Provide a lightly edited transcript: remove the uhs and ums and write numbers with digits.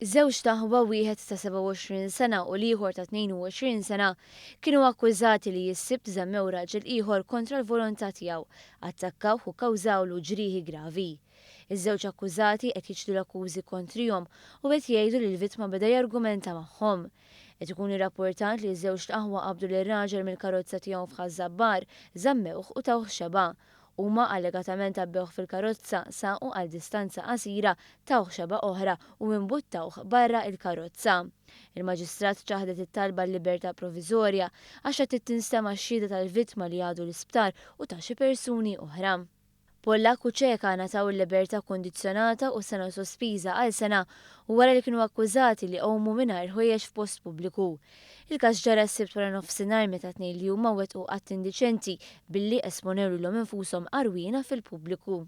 Iż-żewġ taħba wieħed ta' 27 sena u l-ieħor ta' 22 sena kienu akkużati li jissibt żemmew raġel ieħor kontra l-volontà tiegħu, attakkawh u kkawżawlu ġrieħi gravi. Iż-żewġ akkużati qed jiġdu l-akkużi kontrihom u qed jgħidu li l-vittma beda jargumenta magħhom. Qed ikun irrapportat li ż-żewġ taħwa qabdu lir-raġel mill-karozza tiegħu f'Ħażabbar, żammewh u tawh xeba'. Huma allegatament abbewh fil-karozza saqu għal distanza qasira tawh xeba' oħra u imbuttawh barra il-karozza. Il-maġistrat ċaħdet it-talba l-libertà proviżorja għax qed tinstema' x-xhieda tal-vittma li għadu l-isptar u ta' xi persuni oħra. Pollak u ċeka nataw il-libertà kondizzjonata u sena sospiża għal sena u wara li kienu akkużati li qawmu mingħajr ħwejjeġ f'post pubbliku. Il-każ ġara s-sibt wara nofsinhar meta tnejn li huma wettqu qatt indiċenti billi esponew lilhom infushom qarwiena fil-pubbliku.